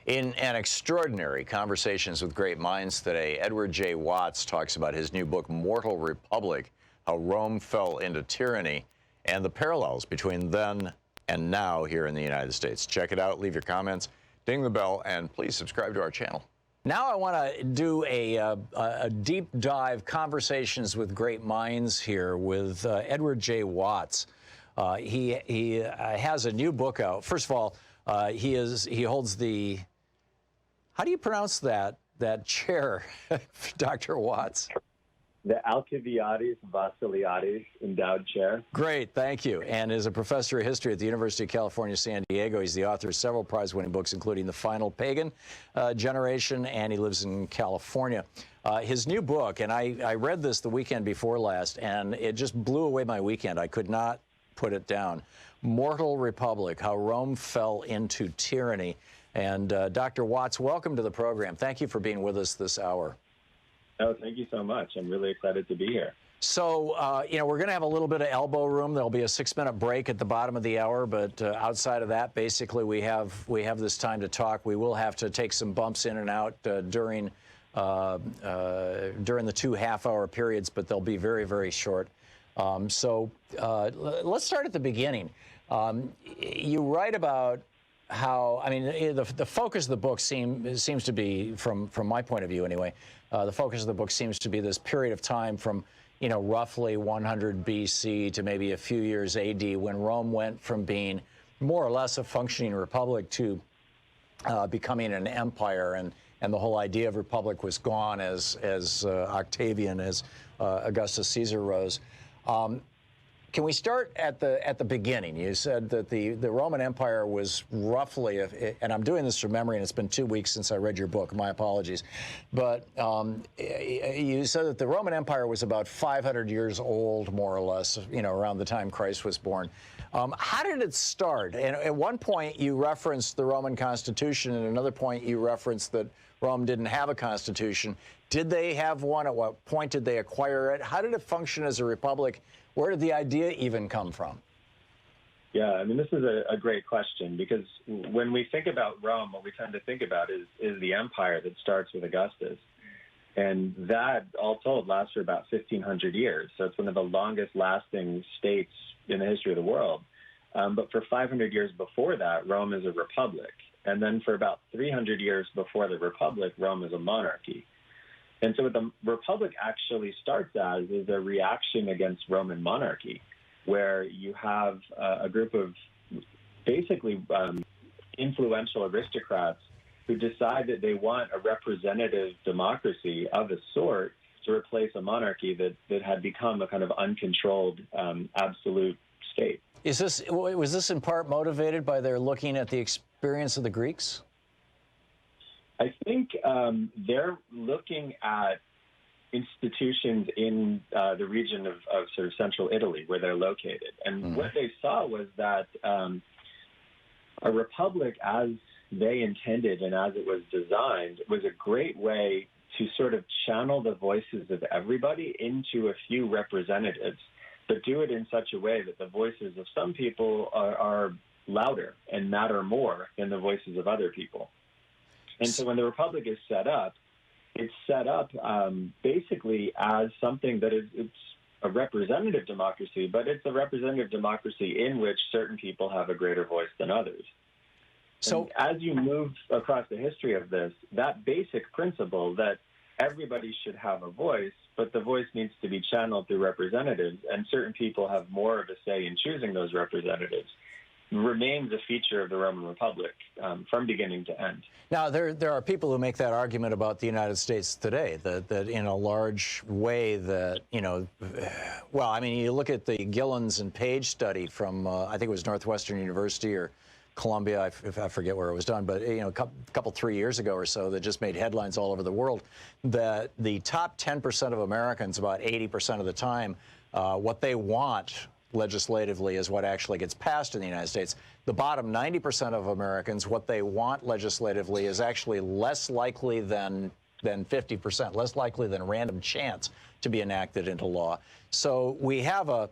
In an extraordinary Conversations with Great Minds today, Edward J. Watts talks about his new book, Mortal Republic, How Rome Fell into Tyranny, and the parallels between then and now here in the United States. Check it out, leave your comments, ding the bell, and please subscribe to our channel. Now I want to do a deep dive Conversations with Great Minds here with Edward J. Watts. He has a new book out. First of all, he holds the, how do you pronounce that chair, Dr. Watts? The Alcibiades Basiliades Endowed Chair. Great, thank you. And is a professor of history at the University of California, San Diego. He's the author of several prize-winning books, including The Final Pagan Generation, and he lives in California. His new book, and I read this the weekend before last, and it just blew away my weekend. I could not put it down. Mortal Republic, How Rome Fell into Tyranny. And Dr. Watts, welcome to the program. Thank you for being with us this hour. Oh, thank you so much. I'm really excited to be here. So, you know, we're going to have a little bit of elbow room. There'll be a 6-minute break at the bottom of the hour, but outside of that, basically, we have this time to talk. We will have to take some bumps in and out during the 2 half-hour periods, but they'll be very, very short. Let's start at the beginning. You write about how, I mean, the focus of the book seems to be, from my point of view anyway, the focus of the book seems to be this period of time from, you know, roughly 100 BC to maybe a few years AD, when Rome went from being more or less a functioning republic to becoming an empire, and the whole idea of republic was gone as Octavian, as Augustus Caesar rose. Can we start at the beginning? You said that the Roman Empire was roughly, and I'm doing this from memory, and it's been 2 weeks since I read your book. My apologies, but you said that the Roman Empire was about 500 years old, more or less, you know, around the time Christ was born. How did it start? And at one point you referenced the Roman Constitution, and at another point you referenced that Rome didn't have a constitution. Did they have one? At what point did they acquire it? How did it function as a republic? Where did the idea even come from? Yeah, I mean, this is a great question, because when we think about Rome, what we tend to think about is the empire that starts with Augustus. And that, all told, lasts for about 1,500 years. So it's one of the longest lasting states in the history of the world. But for 500 years before that, Rome is a republic. And then for about 300 years before the republic, Rome is a monarchy. And so what the republic actually starts as is a reaction against Roman monarchy, where you have a group of basically influential aristocrats who decide that they want a representative democracy of a sort to replace a monarchy that had become a kind of uncontrolled absolute state. Was this in part motivated by their looking at the experience of the Greeks? I think they're looking at institutions in the region of sort of central Italy, where they're located. And what they saw was that a republic, as they intended and as it was designed, was a great way to sort of channel the voices of everybody into a few representatives, but do it in such a way that the voices of some people are louder and matter more than the voices of other people. And so when the republic is set up, it's set up basically as something that it's a representative democracy, but it's a representative democracy in which certain people have a greater voice than others. So and as you move across the history of this, that basic principle that everybody should have a voice, but the voice needs to be channeled through representatives, and certain people have more of a say in choosing those representatives, remains a feature of the Roman Republic from beginning to end. Now, there are people who make that argument about the United States today, that in a large way that, you know, well, I mean, you look at the Gillens and Page study from, I think it was Northwestern University or Columbia, I forget where it was done, but, you know, a couple 3 years ago or so, that just made headlines all over the world, that the top 10% of Americans, about 80% of the time, what they want legislatively is what actually gets passed in the United States. The bottom 90% of Americans, what they want legislatively is actually less likely than 50%, less likely than random chance to be enacted into law. So we have a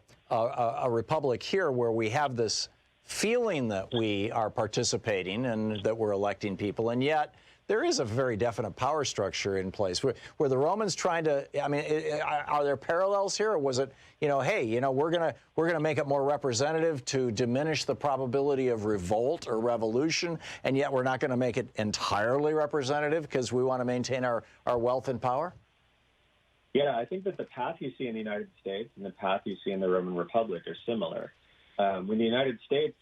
republic here where we have this feeling that we are participating and that we're electing people, and yet there is a very definite power structure in place. Were the Romans trying to? I mean, are there parallels here, or was it, hey, we're gonna make it more representative to diminish the probability of revolt or revolution, and yet we're not going to make it entirely representative because we want to maintain our wealth and power? Yeah, I think that the path you see in the United States and the path you see in the Roman Republic are similar. When the United States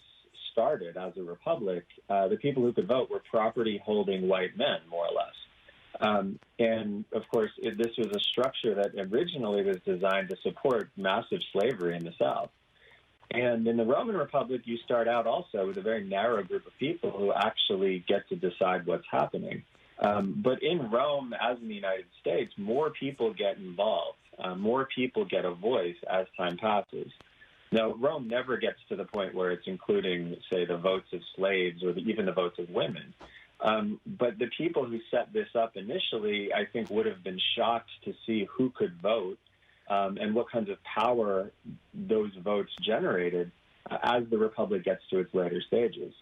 started as a republic, the people who could vote were property-holding white men, more or less. And, of course, this was a structure that originally was designed to support massive slavery in the South. And in the Roman Republic, you start out also with a very narrow group of people who actually get to decide what's happening. But in Rome, as in the United States, more people get involved. More people get a voice as time passes. Now, Rome never gets to the point where it's including, say, the votes of slaves or even the votes of women. But the people who set this up initially, I think, would have been shocked to see who could vote and what kinds of power those votes generated as the Republic gets to its later stages.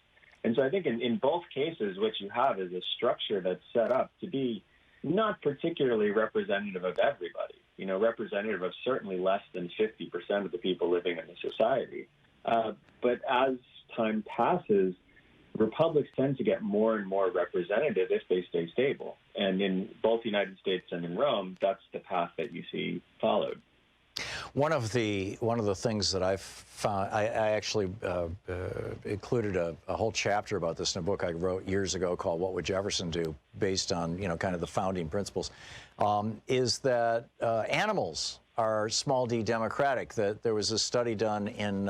And so I think in both cases, what you have is a structure that's set up to be not particularly representative of everybody, representative of certainly less than 50% of the people living in the society. But as time passes, republics tend to get more and more representative if they stay stable. And in both the United States and in Rome, that's the path that you see followed. One of the things that I've found, I actually included a whole chapter about this in a book I wrote years ago called "What Would Jefferson Do?" based on kind of the founding principles, is that animals are small d democratic. That there was a study done in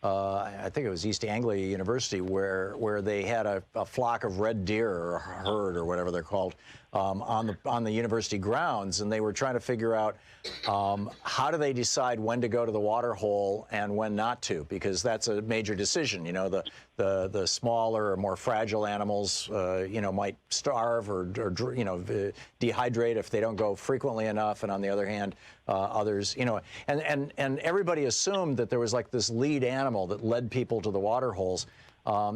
I think it was East Anglia University where they had a flock of red deer or a herd or whatever they're called on the university grounds, and they were trying to figure out how do they decide when to go to the water hole and when not to, because that's a major decision. The smaller or more fragile animals might starve or dehydrate if they don't go frequently enough, and on the other hand, others, and everybody assumed that there was like this lead animal that led people to the water holes.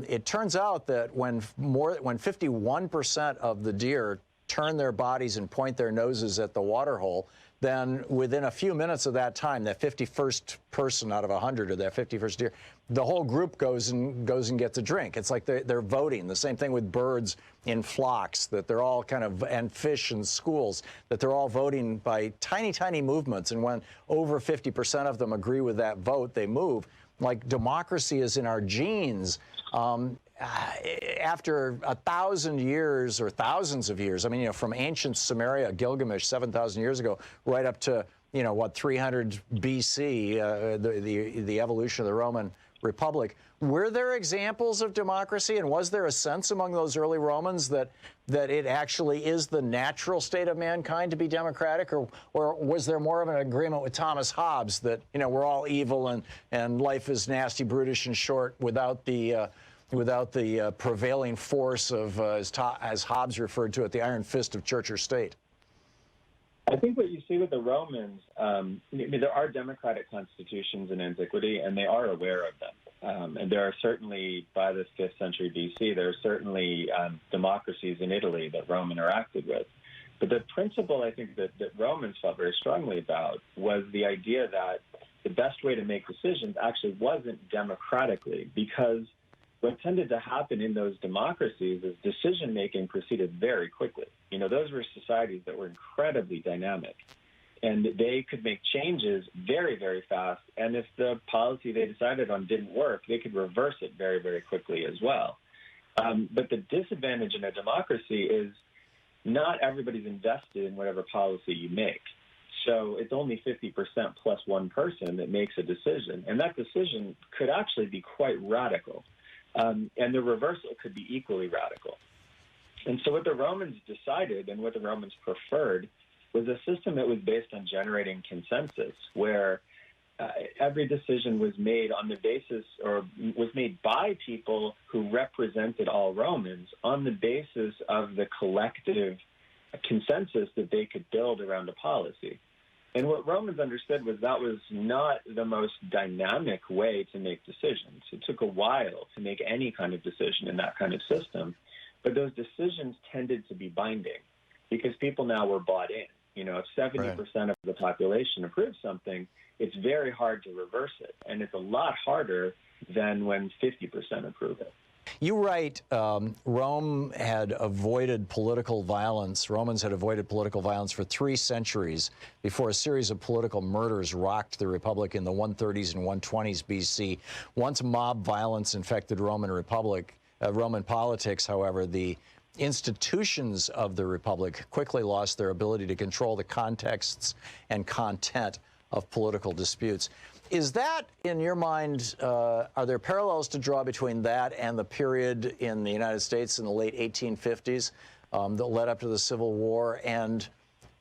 It turns out that when 51% of the deer turn their bodies and point their noses at the water hole, then within a few minutes of that time, that 51st person out of 100 or that 51st deer, the whole group goes and gets a drink. It's like they're voting. The same thing with birds in flocks, that they're all and fish in schools, that they're all voting by tiny, tiny movements. And when over 50% of them agree with that vote, they move. Like democracy is in our genes. After 1,000 years or thousands of years, from ancient Sumeria, Gilgamesh, 7,000 years ago, right up to, 300 BC, the evolution of the Roman Republic, were there examples of democracy? And was there a sense among those early Romans that it actually is the natural state of mankind to be democratic? Or was there more of an agreement with Thomas Hobbes that, we're all evil and life is nasty, brutish, and short without the prevailing force of, as Hobbes referred to it, the iron fist of church or state? I think what you see with the Romans, there are democratic constitutions in antiquity, and they are aware of them. And there are certainly, by the 5th century BC, there are certainly democracies in Italy that Rome interacted with. But the principle I think that Romans felt very strongly about was the idea that the best way to make decisions actually wasn't democratically, because what tended to happen in those democracies is decision-making proceeded very quickly. Those were societies that were incredibly dynamic, and they could make changes very, very fast. And if the policy they decided on didn't work, they could reverse it very, very quickly as well. But the disadvantage in a democracy is not everybody's invested in whatever policy you make. So it's only 50% plus one person that makes a decision, and that decision could actually be quite radical. And the reversal could be equally radical. And so what the Romans decided and what the Romans preferred was a system that was based on generating consensus, where every decision was made on the basis, or was made by people who represented all Romans on the basis of the collective consensus that they could build around a policy. And what Romans understood was that was not the most dynamic way to make decisions. It took a while to make any kind of decision in that kind of system. But those decisions tended to be binding because people now were bought in. You know, if 70% of the population approves something, it's very hard to reverse it. And it's a lot harder than when 50% approve it. You write, Rome had avoided political violence. Romans had avoided political violence for 3 centuries before a series of political murders rocked the Republic in the 130s and 120s BC. Once mob violence infected Roman politics, however, the institutions of the Republic quickly lost their ability to control the contexts and content of political disputes. Is that, in your mind, are there parallels to draw between that and the period in the United States in the late 1850s that led up to the Civil War? And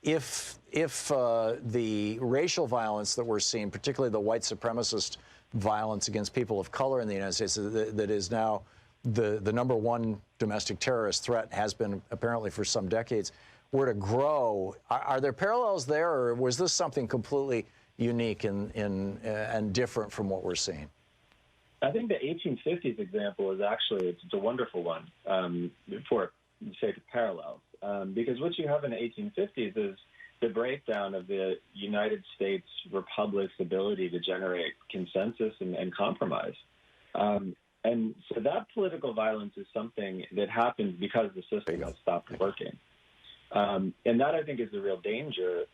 if the racial violence that we're seeing, particularly the white supremacist violence against people of color in the United States, that is now the #1 domestic terrorist threat, has been apparently for some decades, were to grow, are there parallels there, or was this something completely unique and different from what we're seeing? I think the 1850s example is actually, it's a wonderful one for the sake of parallels, because what you have in the 1850s is the breakdown of the United States Republic's ability to generate consensus and compromise. And so that political violence is something that happens because the system has stopped working. And that, I think, is the real danger.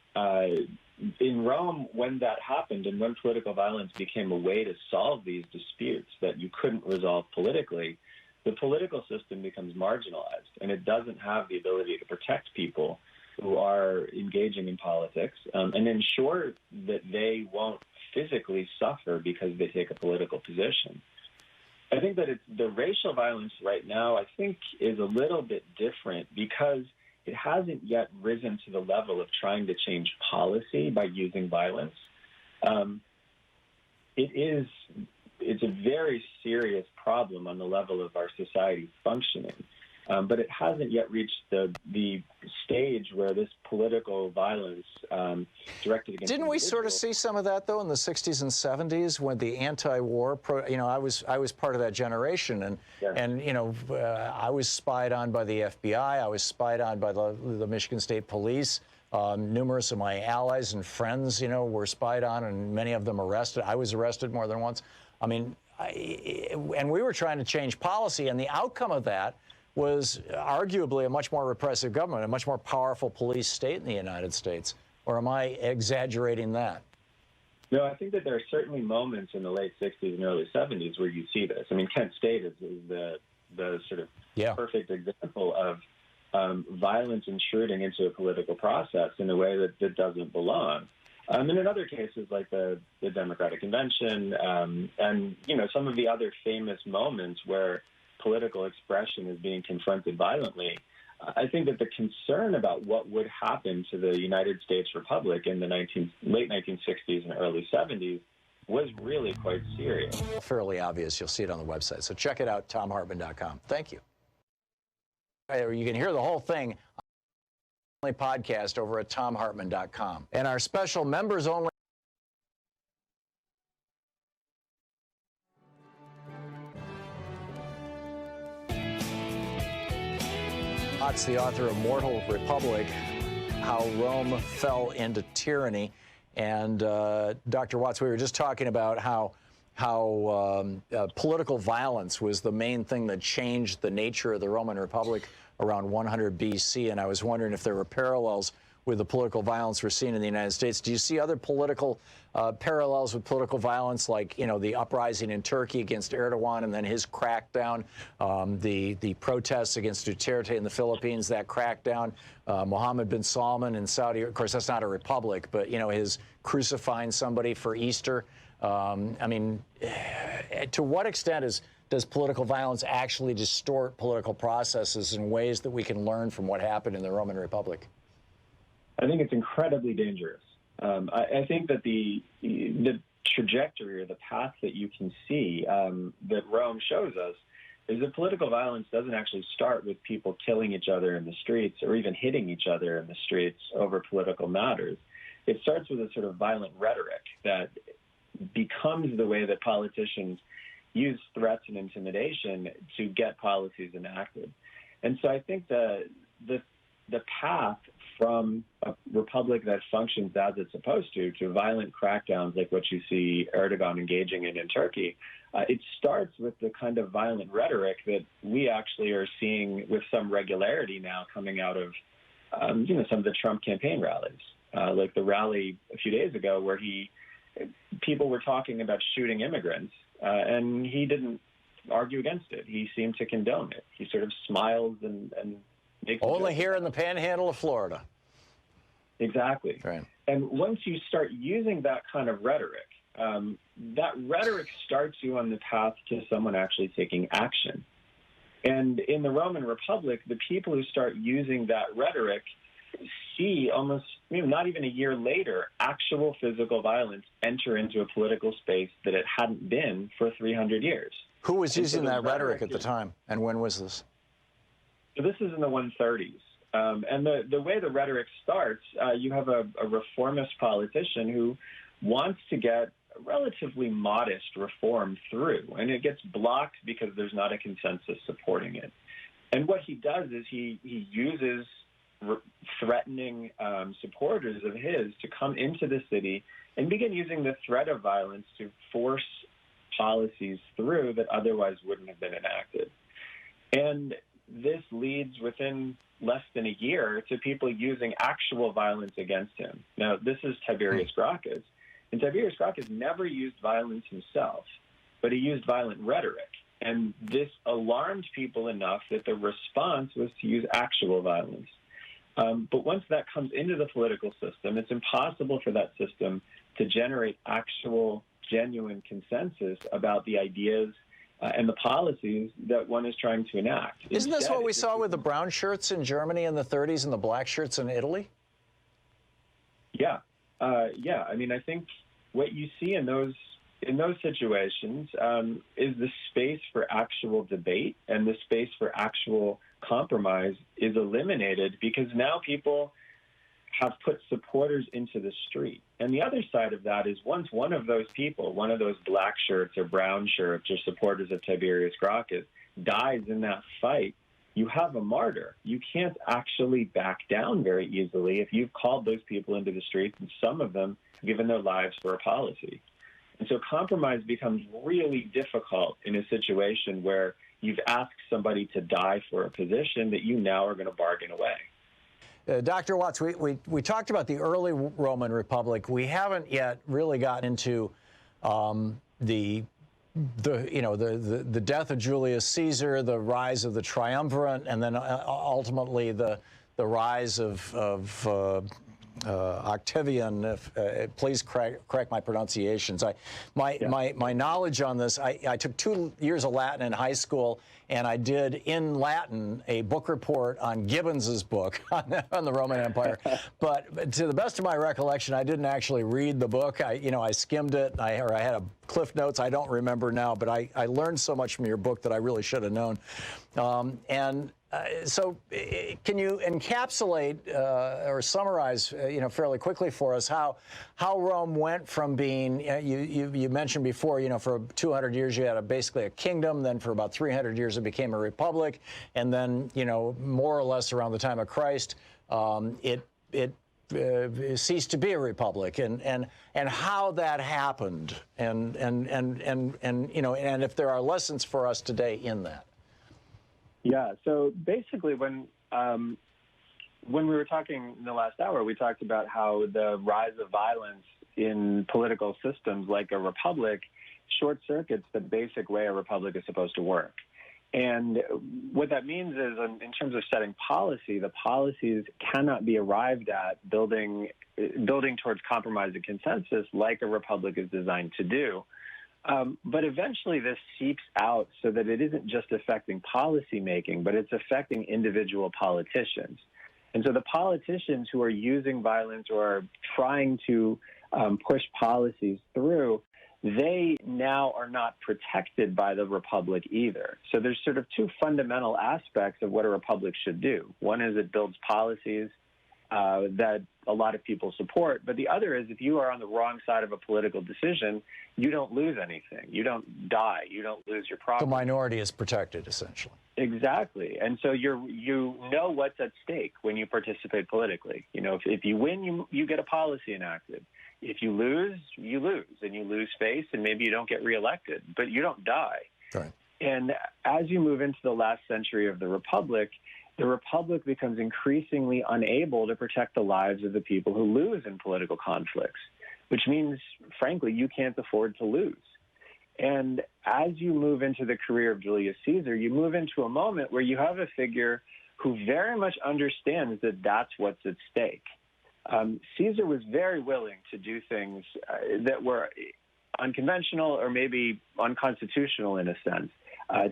In Rome, when that happened and when political violence became a way to solve these disputes that you couldn't resolve politically, the political system becomes marginalized, and it doesn't have the ability to protect people who are engaging in politics and ensure that they won't physically suffer because they take a political position. I think that the racial violence right now, I think, is a little bit different because it hasn't yet risen to the level of trying to change policy by using violence. It's a very serious problem on the level of our society functioning, but it hasn't yet reached the stage where this political violence directed against Didn't we sort of see some of that, though, in the 60s and 70s when the anti-war, I was part of that generation, and I was spied on by the FBI, I was spied on by the Michigan State Police. Numerous of my allies and friends, were spied on, and many of them arrested. I was arrested more than once. I mean, and we were trying to change policy, and the outcome of that was arguably a much more repressive government, a much more powerful police state in the United States. Or am I exaggerating that? No, I think that there are certainly moments in the late 60s and early 70s where you see this. I mean, Kent State is the sort of perfect example of violence intruding into a political process in a way that doesn't belong. And in other cases, like the Democratic Convention and, some of the other famous moments where political expression is being confronted violently, I think that the concern about what would happen to the United States Republic in the late 1960s and early 70s was really quite serious. Fairly obvious. You'll see it on the website. So check it out, thomhartmann.com. Thank you. You can hear the whole thing on the podcast over at thomhartmann.com. And our special members-only Watts, the author of Mortal Republic, How Rome Fell into Tyranny. And Dr. Watts, we were just talking about how political violence was the main thing that changed the nature of the Roman Republic around 100 BC. And I was wondering if there were parallels with the political violence we're seeing in the United States. Do you see other political parallels with political violence, like, the uprising in Turkey against Erdogan and then his crackdown, the protests against Duterte in the Philippines, that crackdown, Mohammed bin Salman in Saudi, of course, that's not a republic, but, his crucifying somebody for Easter. I mean, to what extent does political violence actually distort political processes in ways that we can learn from what happened in the Roman Republic? I think it's incredibly dangerous. I think that the trajectory or the path that you can see that Rome shows us is that political violence doesn't actually start with people killing each other in the streets or even hitting each other in the streets over political matters. it starts with a sort of violent rhetoric that becomes the way that politicians use threats and intimidation to get policies enacted. And so I think the path from a republic that functions as it's supposed to violent crackdowns like what you see Erdogan engaging in Turkey, it starts with the kind of violent rhetoric that we actually are seeing with some regularity now coming out of some of the Trump campaign rallies, like the rally a few days ago where people were talking about shooting immigrants, and he didn't argue against it. He seemed to condone it. He sort of smiles and makes only here in the panhandle of Florida. Exactly. Right. And once you start using that kind of rhetoric, that rhetoric starts you on the path to someone actually taking action. And in the Roman Republic, the people who start using that rhetoric see almost, not even a year later, actual physical violence enter into a political space that it hadn't been for 300 years. Who was using that rhetoric at the time, and when was this? So this is in the 130s. And the way the rhetoric starts, you have a reformist politician who wants to get a relatively modest reform through, and it gets blocked because there's not a consensus supporting it. And what he does is he uses threatening supporters of his to come into the city and begin using the threat of violence to force policies through that otherwise wouldn't have been enacted. And this leads within less than a year to people using actual violence against him. Now, this is Tiberius Gracchus, and Tiberius Gracchus never used violence himself, but he used violent rhetoric. And this alarmed people enough that the response was to use actual violence. But once that comes into the political system, it's impossible for that system to generate actual, genuine consensus about the ideas and the policies that one is trying to enact. Isn't this what we saw with the brown shirts in Germany in the 30s and the black shirts in Italy? Yeah. I mean, I think what you see in those situations is the space for actual debate and the space for actual compromise is eliminated because now people have put supporters into the street. And the other side of that is once one of those people, one of those black shirts or brown shirts or supporters of Tiberius Gracchus dies in that fight, you have a martyr. You can't actually back down very easily if you've called those people into the streets and some of them given their lives for a policy. And so compromise becomes really difficult in a situation where you've asked somebody to die for a position that you now are going to bargain away. Dr. Watts, we talked about the early Roman Republic. We haven't yet really gotten into the death of Julius Caesar, the rise of the triumvirate, and then ultimately the rise of Octavian. Please correct my pronunciations. My knowledge on this, I took 2 years of Latin in high school, and I did in Latin a book report on Gibbons's book on the Roman Empire. But to the best of my recollection, I didn't actually read the book. I skimmed it, or I had a cliff notes. I don't remember now, but I learned so much from your book that I really should have known. So can you encapsulate or summarize, fairly quickly for us how Rome went from being, you mentioned before, for 200 years you had basically a kingdom, then for about 300 years it became a republic, and then, more or less around the time of Christ, it ceased to be a republic, and how that happened, and if there are lessons for us today in that. Yeah. So basically, when we were talking in the last hour, we talked about how the rise of violence in political systems like a republic short circuits the basic way a republic is supposed to work. And what that means is, in terms of setting policy, the policies cannot be arrived at building towards compromise and consensus like a republic is designed to do. But eventually this seeps out so that it isn't just affecting policymaking, but it's affecting individual politicians. And so the politicians who are using violence or are trying to push policies through, they now are not protected by the republic either. So there's sort of two fundamental aspects of what a republic should do. One is it builds policies, that a lot of people support. But the other is if you are on the wrong side of a political decision, you don't lose anything. You don't die. You don't lose your property. The minority is protected, essentially. Exactly. And so you know what's at stake when you participate politically. You know, if you win, you get a policy enacted. If you lose, and you lose face, and maybe you don't get reelected, but you don't die. Right. And as you move into the last century of the Republic becomes increasingly unable to protect the lives of the people who lose in political conflicts, which means, frankly, you can't afford to lose. And as you move into the career of Julius Caesar, you move into a moment where you have a figure who very much understands that that's what's at stake. Caesar was very willing to do things that were unconventional or maybe unconstitutional in a sense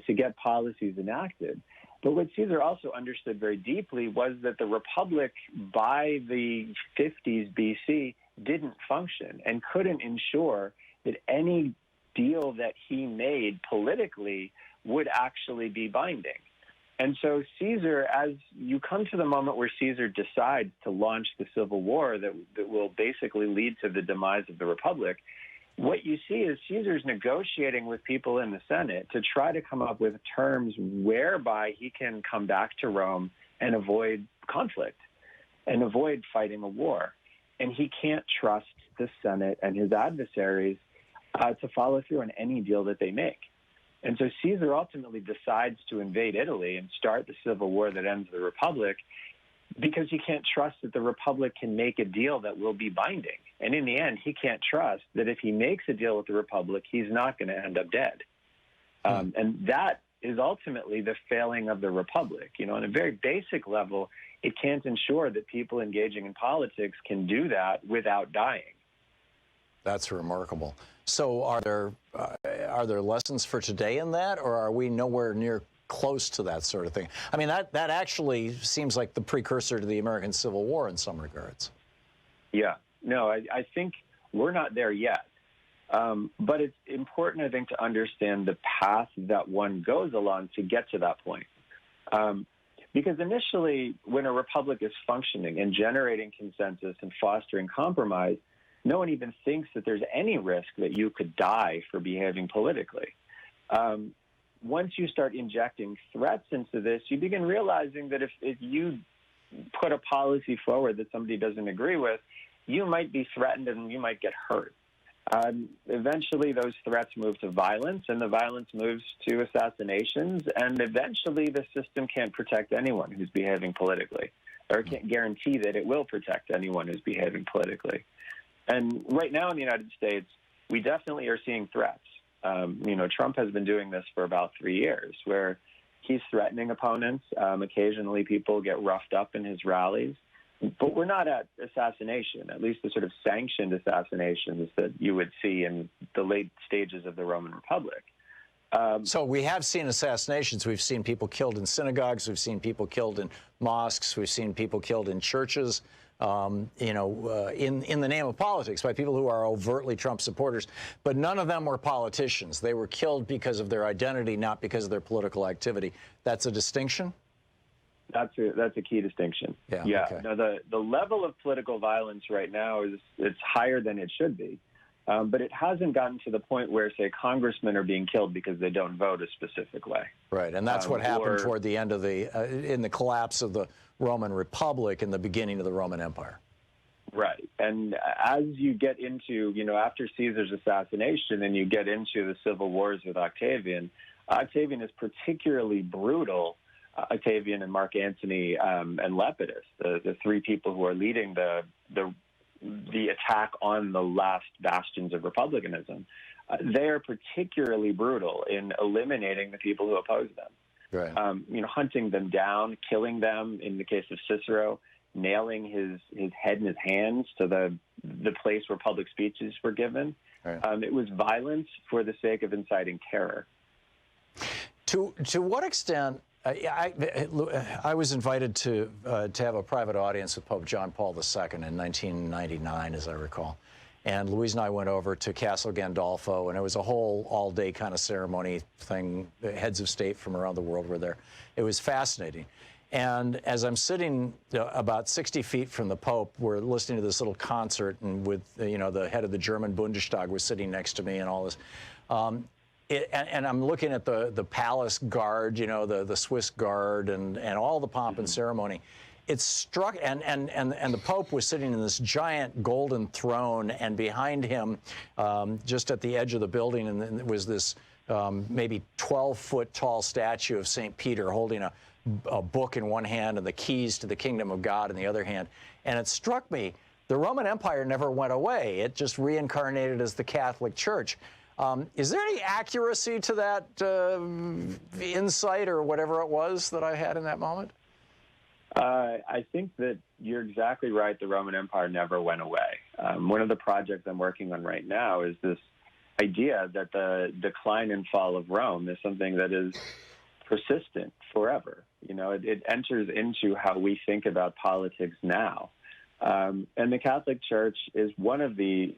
to get policies enacted. But what Caesar also understood very deeply was that the Republic by the 50s BC didn't function and couldn't ensure that any deal that he made politically would actually be binding. And so Caesar, as you come to the moment where Caesar decides to launch the Civil War that will basically lead to the demise of the Republic, what you see is Caesar's negotiating with people in the Senate to try to come up with terms whereby he can come back to Rome and avoid conflict and avoid fighting a war. And he can't trust the Senate and his adversaries to follow through on any deal that they make. And so Caesar ultimately decides to invade Italy and start the civil war that ends the Republic because he can't trust that the Republic can make a deal that will be binding. And in the end, he can't trust that if he makes a deal with the Republic, he's not going to end up dead. And that is ultimately the failing of the Republic. You know, on a very basic level, it can't ensure that people engaging in politics can do that without dying. That's remarkable. So are there lessons for today in that, or are we nowhere near close to that sort of thing? I mean, that actually seems like the precursor to the American Civil War in some regards. Yeah. No, I think we're not there yet. But it's important, I think, to understand the path that one goes along to get to that point. Because initially, when a republic is functioning and generating consensus and fostering compromise, no one even thinks that there's any risk that you could die for behaving politically. Once you start injecting threats into this, you begin realizing that if you put a policy forward that somebody doesn't agree with, you might be threatened and you might get hurt. Eventually, those threats move to violence, and the violence moves to assassinations, and eventually the system can't protect anyone who's behaving politically, or can't guarantee that it will protect anyone who's behaving politically. And right now in the United States, we definitely are seeing threats. Trump has been doing this for about 3 years, where he's threatening opponents. Occasionally people get roughed up in his rallies. But we're not at assassination, at least the sort of sanctioned assassinations that you would see in the late stages of the Roman Republic. So we have seen assassinations. We've seen people killed in synagogues. We've seen people killed in mosques. We've seen people killed in churches, in the name of politics by people who are overtly Trump supporters. But none of them were politicians. They were killed because of their identity, not because of their political activity. That's a distinction? That's a key distinction. Yeah. Okay. Now, the level of political violence right now it's higher than it should be, but it hasn't gotten to the point where, say, congressmen are being killed because they don't vote a specific way. Right, and that's what happened toward the end of in the collapse of the Roman Republic and the beginning of the Roman Empire. Right, and as you get into, after Caesar's assassination and you get into the civil wars with Octavian is particularly brutal. Octavian and Mark Antony and Lepidus, the three people who are leading the attack on the last bastions of republicanism, they are particularly brutal in eliminating the people who oppose them. Right. Hunting them down, killing them. In the case of Cicero, nailing his head and his hands to the place where public speeches were given. Right. It was violence for the sake of inciting terror. To what extent? I was invited to have a private audience with Pope John Paul II in 1999, as I recall. And Louise and I went over to Castle Gandolfo, and it was a whole all-day kind of ceremony thing. The heads of state from around the world were there. It was fascinating. And as I'm sitting about 60 feet from the Pope, we're listening to this little concert, and with the head of the German Bundestag was sitting next to me, and all this. And I'm looking at the palace guard, the Swiss guard, and all the pomp and ceremony. It struck, and the Pope was sitting in this giant golden throne, and behind him, just at the edge of the building, and there was this maybe 12-foot tall statue of St. Peter holding a book in one hand and the keys to the kingdom of God in the other hand. And it struck me, the Roman Empire never went away. It just reincarnated as the Catholic Church. Is there any accuracy to that insight or whatever it was that I had in that moment? I think that you're exactly right. The Roman Empire never went away. One of the projects I'm working on right now is this idea that the decline and fall of Rome is something that is persistent forever. It enters into how we think about politics now. And the Catholic Church is one of the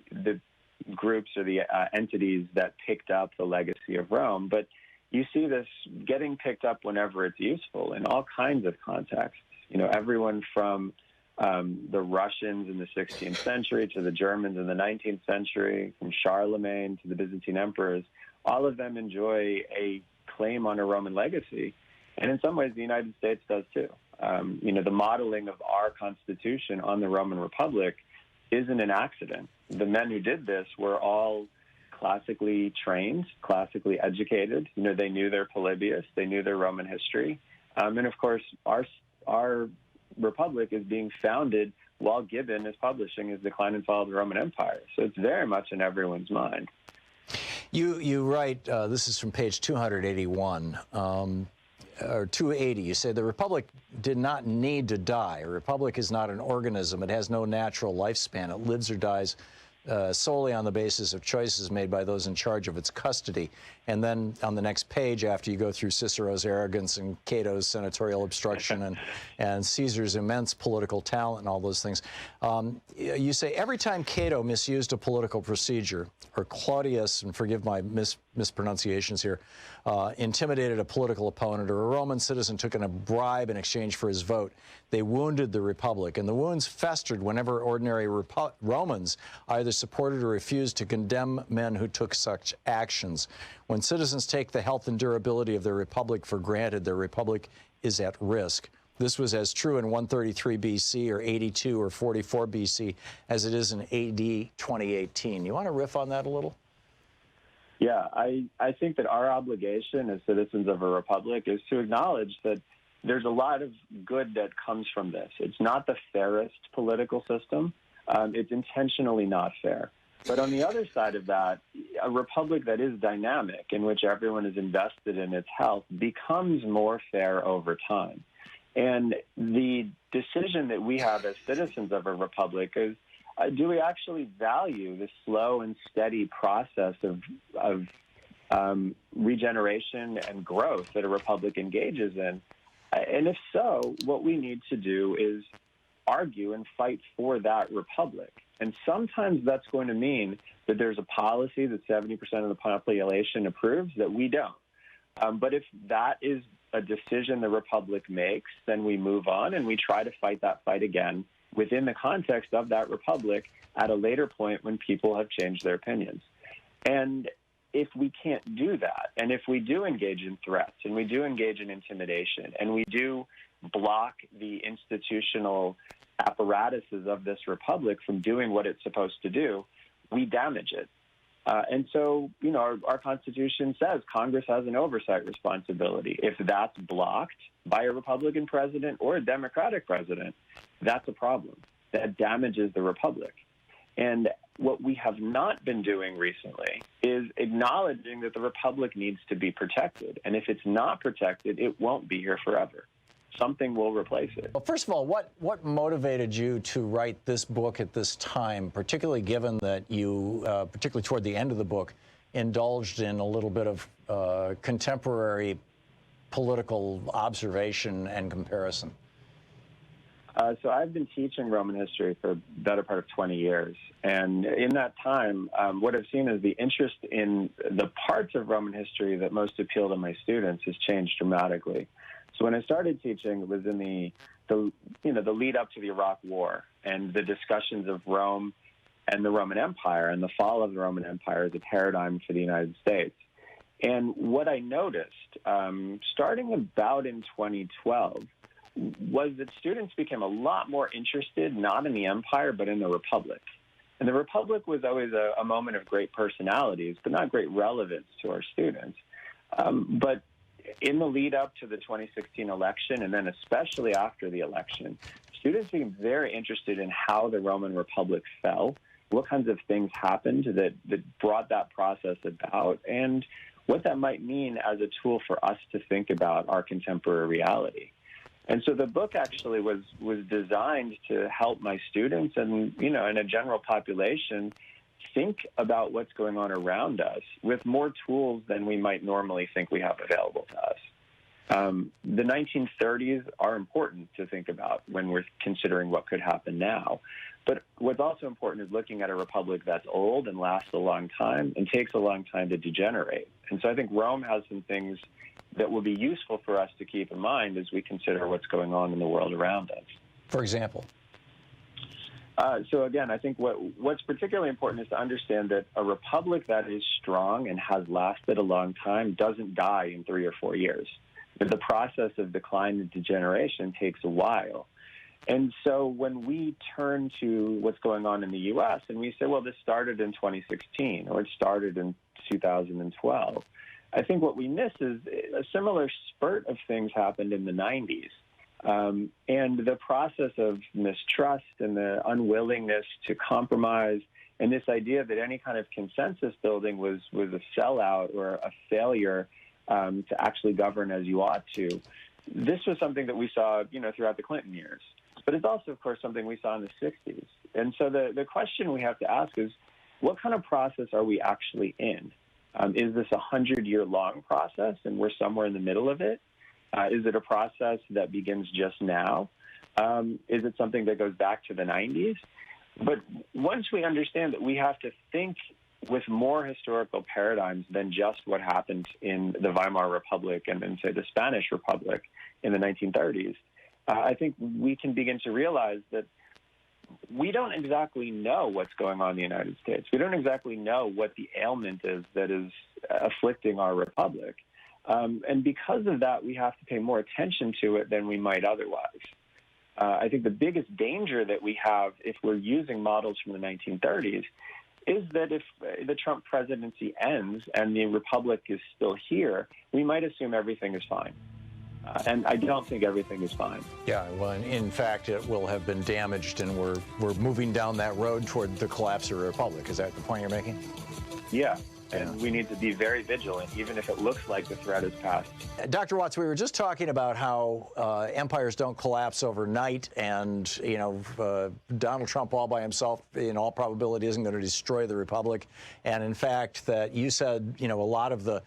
groups or the entities that picked up the legacy of Rome. But you see this getting picked up whenever it's useful in all kinds of contexts. Everyone from the Russians in the 16th century to the Germans in the 19th century, from Charlemagne to the Byzantine emperors, all of them enjoy a claim on a Roman legacy. And in some ways, the United States does too. The modeling of our Constitution on the Roman Republic isn't an accident. The men who did this were all classically trained, classically educated. They knew their Polybius, they knew their Roman history. And of course, our republic is being founded while Gibbon is publishing his Decline and Fall of the Roman Empire. So it's very much in everyone's mind. You write, this is from page 281, or 280, you say, the Republic did not need to die. A republic is not an organism. It has no natural lifespan. It lives or dies solely on the basis of choices made by those in charge of its custody. And then on the next page, after you go through Cicero's arrogance and Cato's senatorial obstruction and Caesar's immense political talent and all those things, you say every time Cato misused a political procedure, or Claudius, and forgive my mispronunciations here, intimidated a political opponent, or a Roman citizen took in a bribe in exchange for his vote, they wounded the Republic. And the wounds festered whenever ordinary Romans either supported or refused to condemn men who took such actions. When citizens take the health and durability of their republic for granted, their republic is at risk. This was as true in 133 BC or 82 or 44 BC as it is in AD 2018. You want to riff on that a little? Yeah, I think that our obligation as citizens of a republic is to acknowledge that there's a lot of good that comes from this. It's not the fairest political system. It's intentionally not fair. But on the other side of that, a republic that is dynamic, in which everyone is invested in its health, becomes more fair over time. And the decision that we have as citizens of a republic is, do we actually value the slow and steady process of regeneration and growth that a republic engages in? And if so, what we need to do is argue and fight for that republic. And sometimes that's going to mean that there's a policy that 70% of the population approves that we don't. But if that is a decision the republic makes, then we move on and we try to fight that fight again within the context of that republic at a later point when people have changed their opinions. And if we can't do that, and if we do engage in threats, and we do engage in intimidation, and we do block the institutional apparatuses of this republic from doing what it's supposed to do, we damage it. And so, our Constitution says Congress has an oversight responsibility. If that's blocked by a Republican president or a Democratic president, that's a problem. That damages the republic. And what we have not been doing recently is acknowledging that the republic needs to be protected. And if it's not protected, it won't be here forever. Something will replace it. Well, first of all, what motivated you to write this book at this time, particularly given that you, particularly toward the end of the book, indulged in a little bit of contemporary political observation and comparison? So I've been teaching Roman history for the better part of 20 years. And in that time, what I've seen is the interest in the parts of Roman history that most appeal to my students has changed dramatically. So when I started teaching, it was in the lead up to the Iraq War and the discussions of Rome and the Roman Empire and the fall of the Roman Empire as a paradigm for the United States. And what I noticed, starting about in 2012, was that students became a lot more interested, not in the empire, but in the Republic. And the Republic was always a moment of great personalities, but not great relevance to our students. But in the lead up to the 2016 election, and then especially after the election, students became very interested in how the Roman Republic fell, what kinds of things happened that brought that process about, and what that might mean as a tool for us to think about our contemporary reality. And so the book actually was designed to help my students and, in a general population, think about what's going on around us with more tools than we might normally think we have available to us. The 1930s are important to think about when we're considering what could happen now. But what's also important is looking at a republic that's old and lasts a long time and takes a long time to degenerate. And so I think Rome has some things that will be useful for us to keep in mind as we consider what's going on in the world around us. For example? So again, I think what's particularly important is to understand that a republic that is strong and has lasted a long time doesn't die in 3 or 4 years. But the process of decline and degeneration takes a while. And so when we turn to what's going on in the U.S. and we say, well, this started in 2016 or it started in 2012, I think what we miss is a similar spurt of things happened in the 90s. And the process of mistrust and the unwillingness to compromise and this idea that any kind of consensus building was a sellout or a failure to actually govern as you ought to. This was something that we saw, throughout the Clinton years. But it's also, of course, something we saw in the 60s. And so the question we have to ask is, what kind of process are we actually in? Is this a 100-year-long process and we're somewhere in the middle of it? Is it a process that begins just now? Is it something that goes back to the 90s? But once we understand that we have to think with more historical paradigms than just what happened in the Weimar Republic and then, say, the Spanish Republic in the 1930s, I think we can begin to realize that we don't exactly know what's going on in the United States. We don't exactly know what the ailment is that is afflicting our republic. And because of that, we have to pay more attention to it than we might otherwise. I think the biggest danger that we have if we're using models from the 1930s is that if the Trump presidency ends and the republic is still here, we might assume everything is fine. And I don't think everything is fine. Yeah, well, in fact, it will have been damaged, and we're moving down that road toward the collapse of the republic. Is that the point you're making? Yeah, and we need to be very vigilant, even if it looks like the threat is past. Dr. Watts, we were just talking about how empires don't collapse overnight, and Donald Trump all by himself, in all probability, isn't going to destroy the republic. And in fact, that you said, a lot of the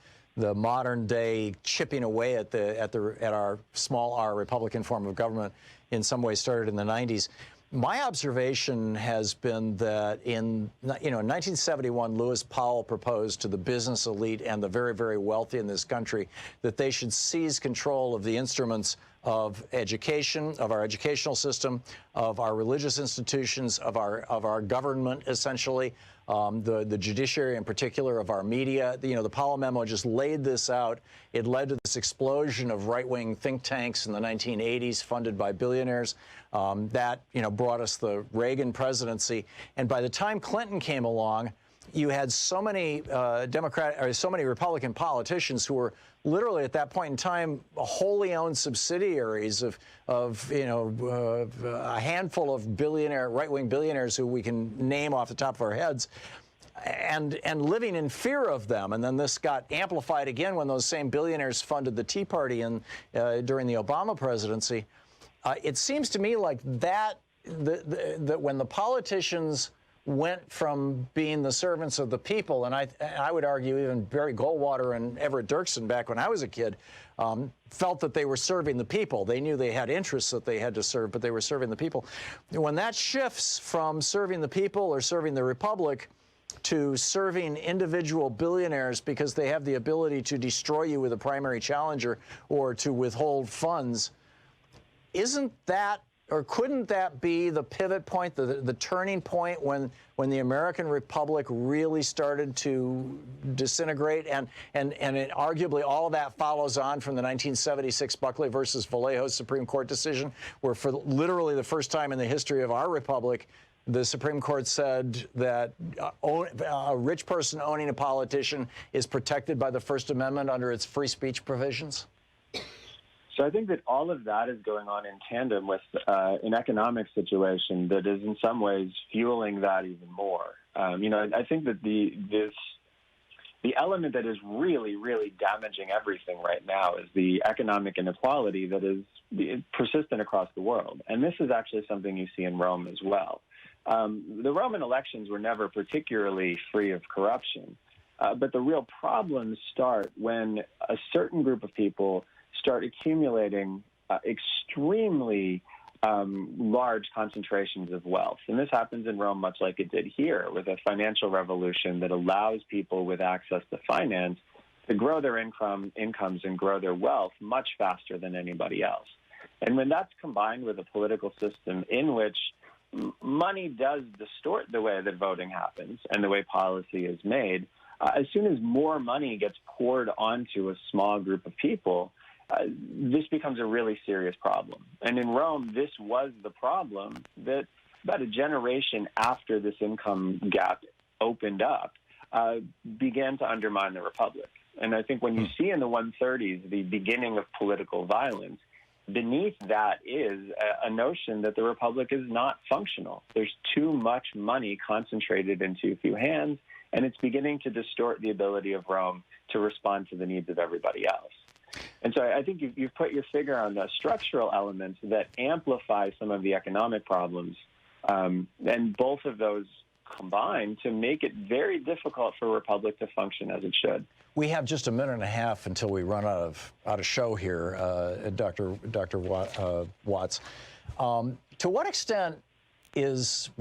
modern day chipping away at our small r Republican form of government in some ways started in the 90s. My observation has been that in 1971, Lewis Powell proposed to the business elite and the very, very wealthy in this country that they should seize control of the instruments of education, of our educational system, of our religious institutions, of our government, essentially, the judiciary in particular, of our media. The Powell memo just laid this out. It led to this explosion of right-wing think tanks in the 1980s, funded by billionaires. That brought us the Reagan presidency. And by the time Clinton came along, you had so many Republican politicians who were literally at that point in time wholly owned subsidiaries of a handful of right-wing billionaires who we can name off the top of our heads, and living in fear of them. And then this got amplified again when those same billionaires funded the Tea Party during the Obama presidency. It seems to me like that when the politicians went from being the servants of the people, and I would argue even Barry Goldwater and Everett Dirksen back when I was a kid felt that they were serving the people. They knew they had interests that they had to serve, but they were serving the people. When that shifts from serving the people or serving the republic, to serving individual billionaires because they have the ability to destroy you with a primary challenger or to withhold funds, isn't that, or couldn't that be the pivot point, the turning point when the American Republic really started to disintegrate? And arguably all of that follows on from the 1976 Buckley versus Vallejo Supreme Court decision, where for literally the first time in the history of our republic, the Supreme Court said that a rich person owning a politician is protected by the First Amendment under its free speech provisions? So I think that all of that is going on in tandem with an economic situation that is in some ways fueling that even more. I think that the element that is really, really damaging everything right now is the economic inequality that is persistent across the world. And this is actually something you see in Rome as well. The Roman elections were never particularly free of corruption, but the real problems start when a certain group of people start accumulating extremely large concentrations of wealth. And this happens in Rome much like it did here, with a financial revolution that allows people with access to finance to grow their incomes and grow their wealth much faster than anybody else. And when that's combined with a political system in which money does distort the way that voting happens and the way policy is made, as soon as more money gets poured onto a small group of people, this becomes a really serious problem. And in Rome, this was the problem that about a generation after this income gap opened up, began to undermine the republic. And I think when you see in the 130s the beginning of political violence, beneath that is a notion that the republic is not functional. There's too much money concentrated in too few hands, and it's beginning to distort the ability of Rome to respond to the needs of everybody else. And so I think you've put your finger on the structural elements that amplify some of the economic problems, and both of those combine to make it very difficult for a republic to function as it should. We have just a minute and a half until we run out of show here, Dr. Watts. To what extent is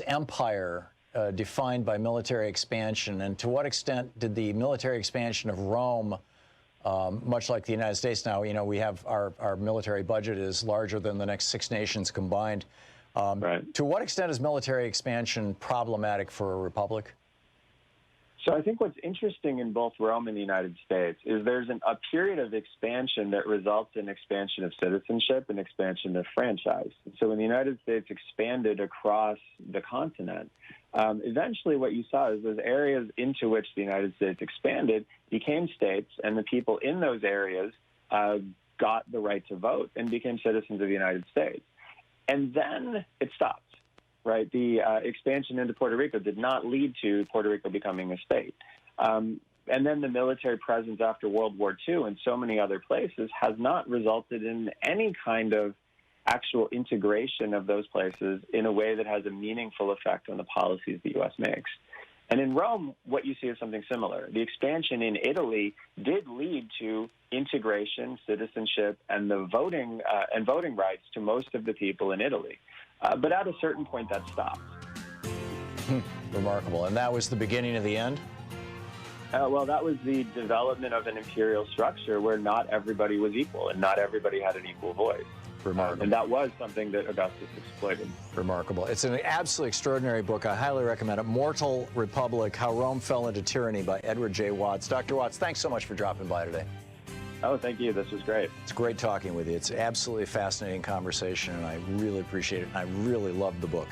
empire defined by military expansion, and to what extent did the military expansion of Rome, much like the United States now, we have our military budget is larger than the next 6 nations combined. Right. To what extent is military expansion problematic for a republic? So I think what's interesting in both Rome and the United States is there's a period of expansion that results in expansion of citizenship and expansion of franchise. So when the United States expanded across the continent, eventually what you saw is those areas into which the United States expanded became states, and the people in those areas got the right to vote and became citizens of the United States. And then it stopped. Right, the expansion into Puerto Rico did not lead to Puerto Rico becoming a state. And then the military presence after World War II and so many other places has not resulted in any kind of actual integration of those places in a way that has a meaningful effect on the policies the U.S. makes. And in Rome, what you see is something similar. The expansion in Italy did lead to integration, citizenship, and the voting rights to most of the people in Italy. But at a certain point, that stopped. Remarkable. And that was the beginning of the end? Well, that was the development of an imperial structure where not everybody was equal and not everybody had an equal voice. Remarkable. And that was something that Augustus exploited. Remarkable. It's an absolutely extraordinary book. I highly recommend it. Mortal Republic, How Rome Fell into Tyranny by Edward J. Watts. Dr. Watts, thanks so much for dropping by today. Oh, thank you. This was great. It's great talking with you. It's absolutely fascinating conversation, and I really appreciate it. And I really love the book.